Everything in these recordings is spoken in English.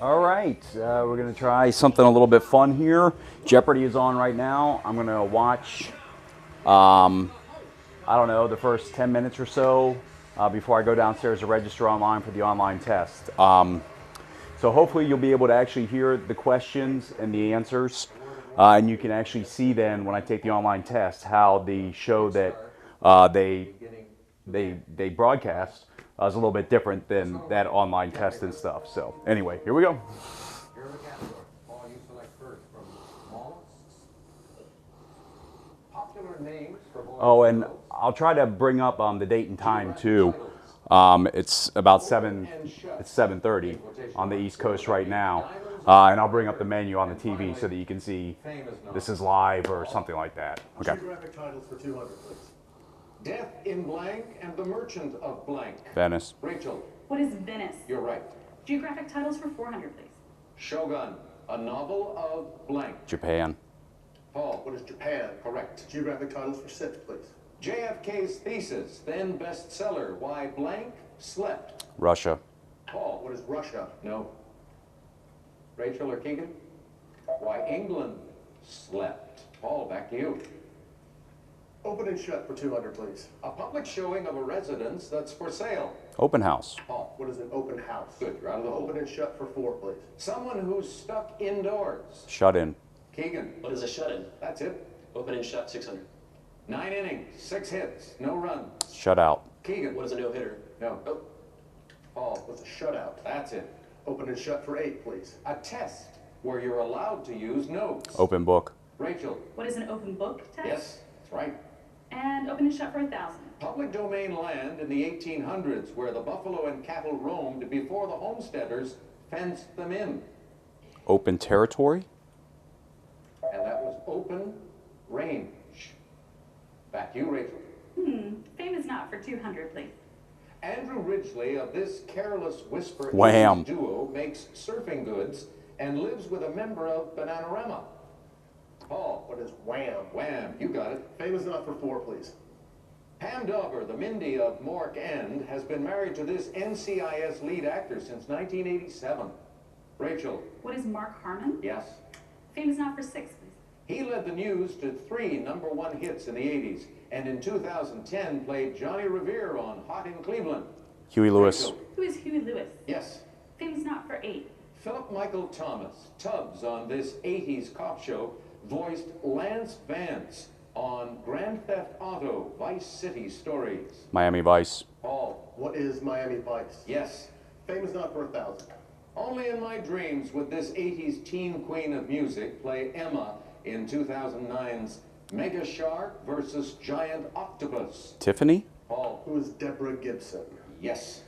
All right, we're going to try something a little bit fun here. Jeopardy is on right now. I'm going to watch, I don't know, the first 10 minutes or so before I go downstairs to register online for the online test. So hopefully you'll be able to actually hear the questions and the answers, and you can actually see then when I take the online test how the show that they broadcast is a little bit different than that online test and stuff. So anyway, here we go. Here are the categories. Paul, you select first from mollusks. Popular names for boys. Oh, and I'll try to bring up the date and time too. It's about 7:30 on the East Coast right now, and I'll bring up the menu on the TV so that you can see this is live or something like that. Okay. Geographic titles for 200, please. Death in Blank and The Merchant of Blank. Venice. Rachel. What is Venice? You're right. Geographic titles for 400, please. Shogun, a novel of blank. Japan. Paul. What is Japan? Correct. Geographic titles for 6, please. JFK's thesis, then bestseller, Why Blank Slept. Russia. Paul. What is Russia? No. Rachel or Keegan? Why England Slept. Paul, back to you. Open and shut for 200, please. A public showing of a residence that's for sale. Open house. Paul. What is an open house? Good, you're out of the hole. Open and shut for 4, please. Someone who's stuck indoors. Shut in. Keegan. What is a shut-in? That's it. Open and shut, 600. 9 innings, 6 hits, no runs. Shut out. Keegan. What is a no-hitter? No. Oh. Paul. What's a shutout? That's it. Open and shut for 8, please. A test where you're allowed to use notes. Open book. Rachel. What is an open book test? Yes, that's right. And open and shut for 1,000. Public domain land in the 1800s where the buffalo and cattle roamed before the homesteaders fenced them in. Open territory. And that was open range. Back to you, Rachel. Fame is not for 200, please. Andrew Ridgely of This Careless Whisper Wham. duo makes surfing goods and lives with a member of Bananarama. Paul. What is Wham? Wham, you got it. Fame is not for 4, please. Pam Dauber, the Mindy of Mork End, has been married to this NCIS lead actor since 1987. Rachel. What is Mark Harmon? Yes. Fame is not for 6, please. He led the News to 3 #1 hits in the 80s, and in 2010 played Johnny Revere on Hot in Cleveland. Huey Lewis. Rachel. Who is Huey Lewis? Yes. Fame is not for 8. Philip Michael Thomas, Tubbs on this 80s cop show, voiced Lance Vance on Grand Theft Auto Vice City Stories. Miami Vice. Paul. What is Miami Vice? Yes. Fame is not for 1,000. Only in my dreams would this 80s teen queen of music play Emma in 2009's Mega Shark versus Giant Octopus. Tiffany. Paul. Who is Deborah Gibson? Yes.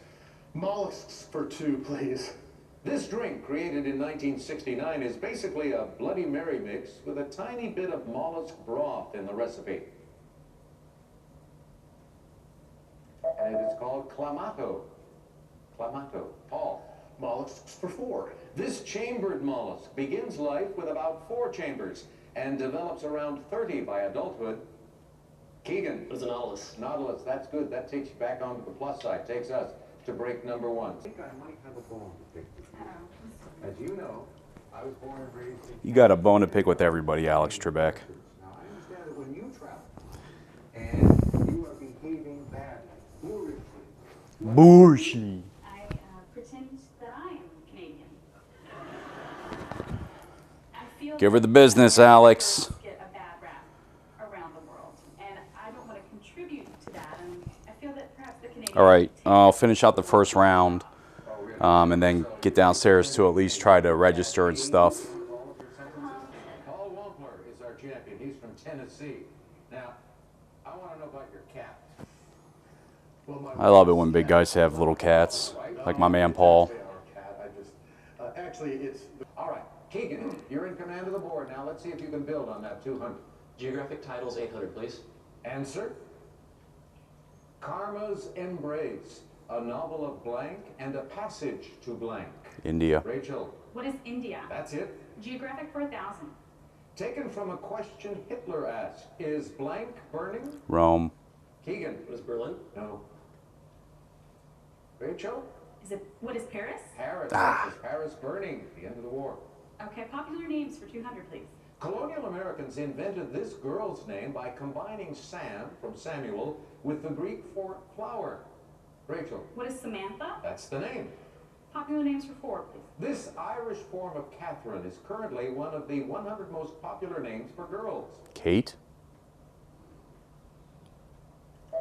Mollusks for 2, please. This drink, created in 1969, is basically a Bloody Mary mix with a tiny bit of mollusk broth in the recipe. And it is called Clamato. Clamato. Paul. Mollusks for 4. This chambered mollusk begins life with about 4 chambers and develops around 30 by adulthood. Keegan. What is a nautilus? Nautilus, that's good. That takes you back onto the plus side. Takes us to break #1. I think I might have a bone to pick with you. As you know, I was born and raised in... You got a bone to pick with everybody, Alex Trebek. Now, I understand that when you travel and you are behaving badly, Boorshly. I pretend that I am Canadian. I feel Give her that the business, Alex. get a bad rap around the world, and I don't want to contribute to that. And I feel that perhaps the Canadian. All right, I'll finish out the first round, and then get downstairs to at least try to register and stuff. Paul Wampler is our champion. He's from Tennessee. Now, I want to know about your cat. I love it when big guys have little cats, like my man Paul. Actually, it's... All right, Keegan, you're in command of the board. Now, let's see if you can build on that 200. Geographic titles, 800, please. Answer. Karma's Embrace, a novel of blank and a passage to blank. India. Rachel. What is India? That's it. Geographic for 1,000. Taken from a question Hitler asked, is blank burning? Rome. Keegan. What is Berlin? No. Rachel? What is Paris? Paris. Is Paris burning at the end of the war? Okay, popular names for 200, please. Colonial Americans invented this girl's name by combining Sam from Samuel with the Greek for flower. Rachel. What is Samantha? That's the name. Popular names for 4, please. This Irish form of Catherine is currently one of the 100 most popular names for girls. Kate?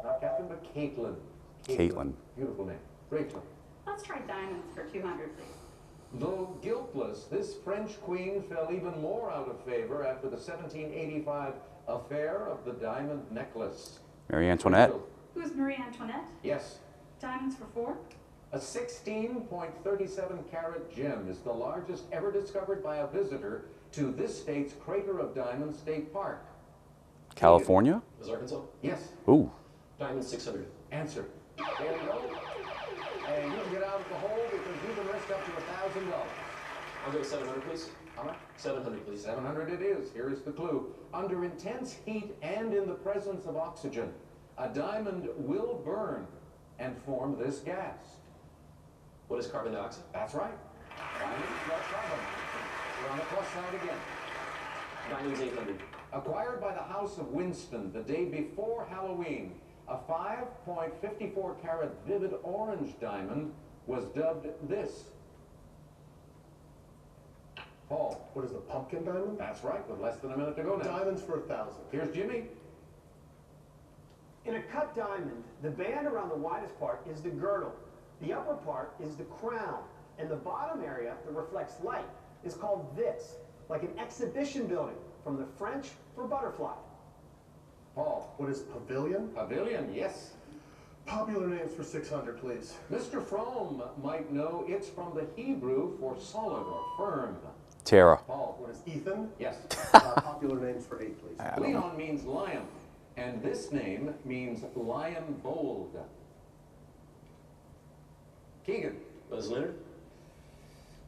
Not Catherine, but Caitlin. Caitlin. Beautiful name. Rachel. Let's try diamonds for 200, please. Though guiltless, this French queen fell even more out of favor after the 1785 affair of the diamond necklace. Marie Antoinette? Rachel. Who's Marie Antoinette? Yes. Diamonds for 4. A 16.37 carat gem is the largest ever discovered by a visitor to this state's Crater of Diamonds State Park. California? Was Arkansas? Yes. Ooh. Diamond 600. Answer. There we go. And you can get out of the hole because you can risk up to $1,000. I'll go 700, please. How much? 700, please. 700 it is. Here is the clue. Under intense heat and in the presence of oxygen, a diamond will burn and form this gas. What is carbon dioxide? That's right. Diamond plus carbon. We're on the plus side again. Diamonds 800. Acquired by the House of Winston the day before Halloween, a 5.54 carat vivid orange diamond was dubbed this. Paul. What is the pumpkin diamond? That's right, with less than a minute to go now. Diamonds for 1,000. Here's Jimmy. In a cut diamond, the band around the widest part is the girdle. The upper part is the crown, and the bottom area that reflects light is called this, like an exhibition building, from the French for butterfly. Paul. What is pavilion? Pavilion, yes. Popular names for 600, please. Mr. Frome might know it's from the Hebrew for solid or firm. Tara. Paul. What is Ethan? Yes. Popular names for 8, please. Leon means lion, and this name means lion bold. Keegan. Was Leonard?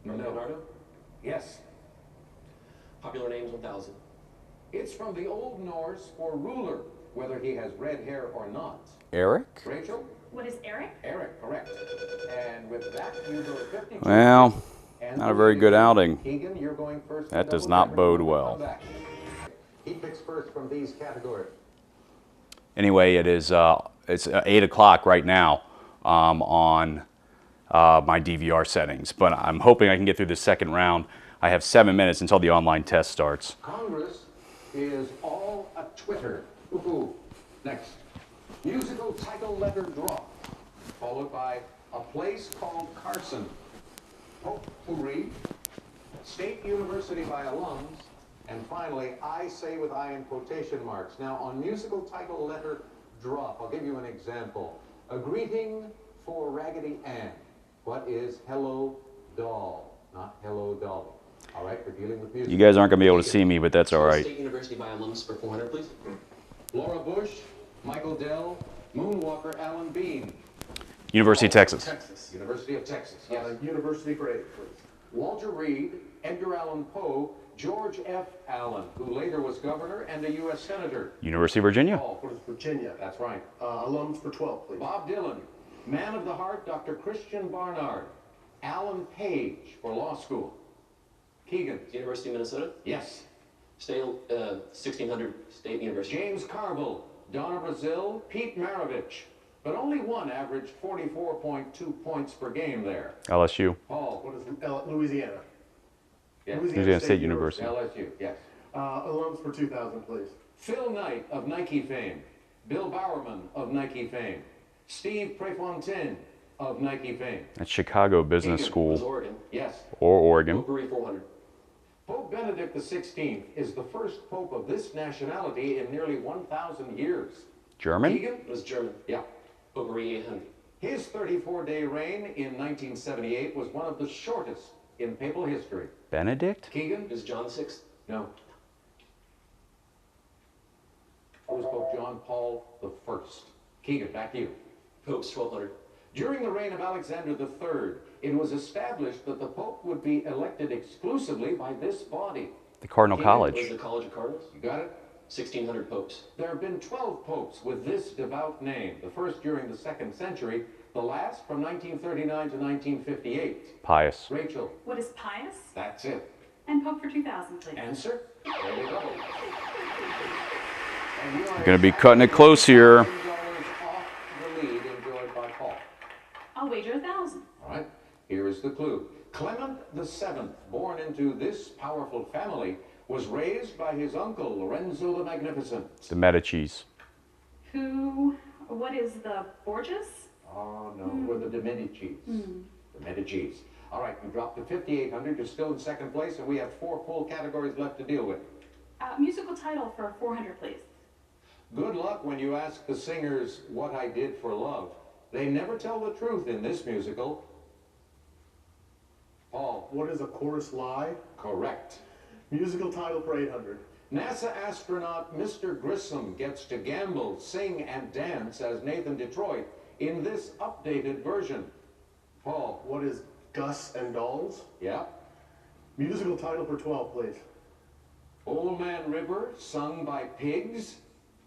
No. Leonardo? Yes. Popular names 1000. It's from the Old Norse for ruler, whether he has red hair or not. Eric? Rachel? What is Eric? Eric, correct. And with that, you go 52. Well, And not a very good outing. Keegan, you're going first. That does not bode well. Come back. He picks first from these categories. Anyway, it's 8 o'clock right now on my DVR settings, but I'm hoping I can get through the second round. I have 7 minutes until the online test starts. Congress is all a Twitter. Ooh. Next. Musical title letter drop, followed by a place called Carson. Potpourri, State University by alums, and finally, I say with I in quotation marks. Now, on musical title letter drop, I'll give you an example. A greeting for Raggedy Ann. What is Hello Doll? Not Hello Dolly. All right, we're dealing with music. You guys aren't going to be able to see me, but that's all right. State University by alums for 400, please. Laura Bush, Michael Dell, Moonwalker Alan Bean. University of Texas. Texas. University of Texas, yes. University for 8, please. Walter Reed, Edgar Allan Poe, George F. Allen, who later was governor and a U.S. senator. University of Virginia. Paul. What is Virginia? That's right. Alums for 12, please. Bob Dylan, man of the heart, Dr. Christian Barnard. Alan Page for law school. Keegan. University of Minnesota. Yes. State 1600 State University. James Carville, Donna Brazil, Pete Maravich. But only one averaged 44.2 points per game there. LSU. Paul. What is Louisiana? Yes. Louisiana State University. LSU, yes. Alums for 2,000, please. Phil Knight of Nike fame. Bill Bowerman of Nike fame. Steve Prefontaine of Nike fame. At Chicago Business Keegan. Was School Oregon. Yes. or Oregon. Potpourri 400. Pope Benedict XVI is the first pope of this nationality in nearly 1,000 years. German? Keegan? Was German. Yeah. Potpourri 800. His 34-day reign in 1978 was one of the shortest in papal history. Benedict? Keegan? Is John VI? No. It was Pope John Paul I. Keegan, back to you. Popes 1200. During the reign of Alexander III, it was established that the Pope would be elected exclusively by this body. The Cardinal Keegan? Was College. the College of Cardinals. You got it? 1600 popes. There have been 12 popes with this devout name. The first during the 2nd century The last from 1939 to 1958. Pious. Rachel, What is pious? that's it. And Pope for 2,000, please. Answer? There you go. And you are Gonna be cutting it close here. $1,000 off the lead enjoyed by Paul. I'll wager 1,000. All right, here is the clue. Clement VII, born into this powerful family, was raised by his uncle, Lorenzo the Magnificent. The Medicis. What is the Borgias? Oh, no, we're the Medicis. The Medicis. All right, you dropped to 5,800. You're still in second place, and we have 4 full categories left to deal with. Musical title for 400, please. Good luck when you ask the singers what I did for love. They never tell the truth in this musical. Paul. What is a chorus lie? Correct. Musical title for 800. NASA astronaut Mr. Grissom gets to gamble, sing, and dance as Nathan Detroit in this updated version. Paul. What is Gus and Dolls? Yeah. Musical title for 12, please. Old Man River, sung by pigs.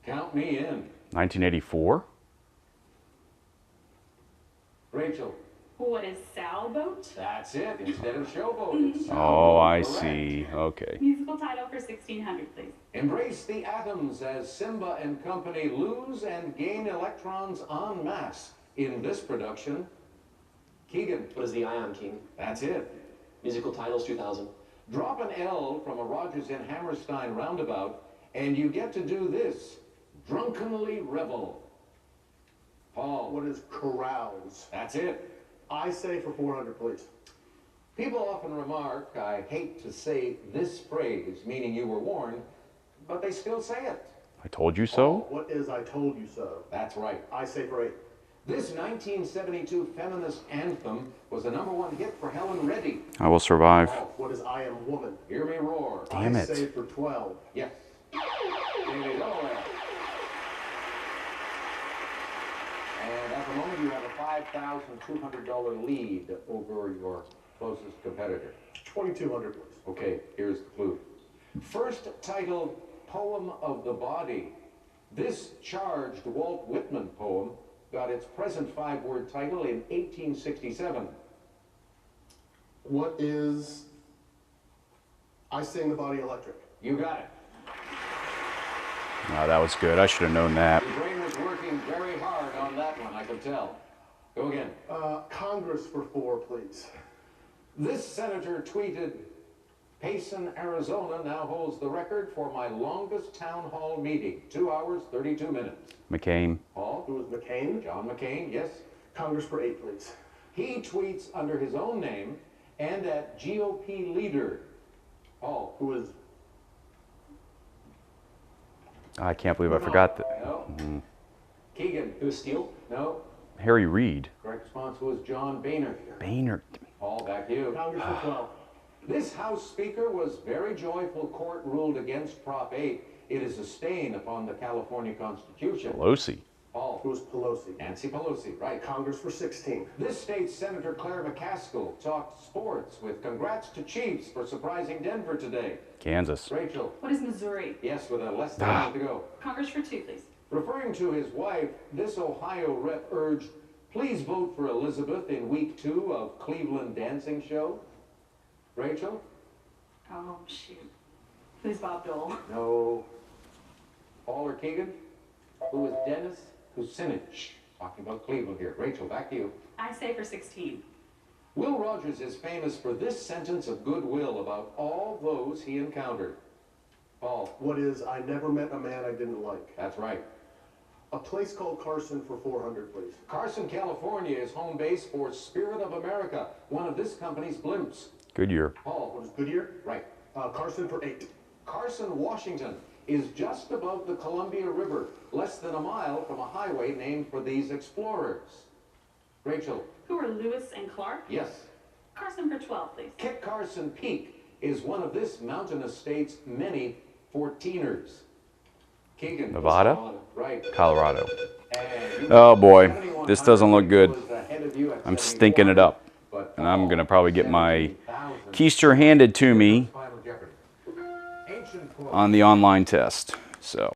Count me in. 1984. Rachel. What is Sailboat? That's it. Instead of Showboat, it's Oh, I Correct. see. Okay. Musical title for 1,600, please. Embrace the atoms as Simba and company lose and gain electrons en masse in this production. Keegan. What is the Ion King? That's it. Musical titles 2000. Drop an L from a Rogers and Hammerstein roundabout, and you get to do this. Drunkenly revel. Paul. What is carouse? That's it. I say for 400, please. People often remark, I hate to say this phrase, meaning you were warned, but they still say it. I told you so. What is I told you so? That's right. I say for 8. This 1972 feminist anthem was a #1 hit for Helen Reddy. I will survive. Paul. What is I am woman? Hear me roar. Damn I it. say for 12. Yes. Here we go. And at the moment, you have a $5,200 lead over your closest competitor. 2,200, please. Okay, here's the clue. First titled Poem of the Body. This charged Walt Whitman poem got its present 5-word title in 1867. What is I Sing the Body Electric? You got it. Oh, that was good. I should have known that. Your brain was working very hard on that one, I could tell. Go again. Congress for 4, please. This senator tweeted, Payson, Arizona now holds the record for my longest town hall meeting, 2 hours, 32 minutes. McCain. Paul? Who is McCain? John McCain, yes. Congress for 8, please. He tweets under his own name and at GOP leader. Paul? Who is I can't believe I forgot that. No. Keegan? Who is Steele? No. Harry Reid. Correct response was John Boehner. Boehner. Paul, back to you. Congress for 12? This House Speaker was very joyful. Court ruled against Prop 8. It is a stain upon the California Constitution. Pelosi. Paul. Who is Pelosi? Nancy Pelosi, right. Congress for 16. This state's Senator Claire McCaskill talked sports with congrats to Chiefs for surprising Denver today. Kansas. Rachel. What is Missouri? Yes, with a less than a minute to go. Congress for 2, please. Referring to his wife, this Ohio rep urged, please vote for Elizabeth in week 2 of Cleveland dancing show. Rachel? Oh, shoot. Who's Bob Dole? No. Paul or Keegan? Who is Dennis Kucinich? Talking about Cleveland here. Rachel, back to you. I say for 16. Will Rogers is famous for this sentence of goodwill about all those he encountered. Paul. What is I never met a man I didn't like? That's right. A place called Carson for 400, please. Carson, California is home base for Spirit of America, one of this company's blimps. Goodyear. Paul. What is Goodyear? Right. Carson for 8. Carson, Washington is just above the Columbia River, less than a mile from a highway named for these explorers. Rachel. Who are Lewis and Clark? Yes. Carson for 12, please. Kit Carson Peak is one of this mountainous state's many 14ers. Keegan. Nevada? Right. Colorado. And Oh boy, 71 this doesn't look good. was ahead of you at I'm 71, stinking it up. but And I'm going to probably get my 17,000 keister handed to me Final Jeopardy. Ancient quote. on the online test. So.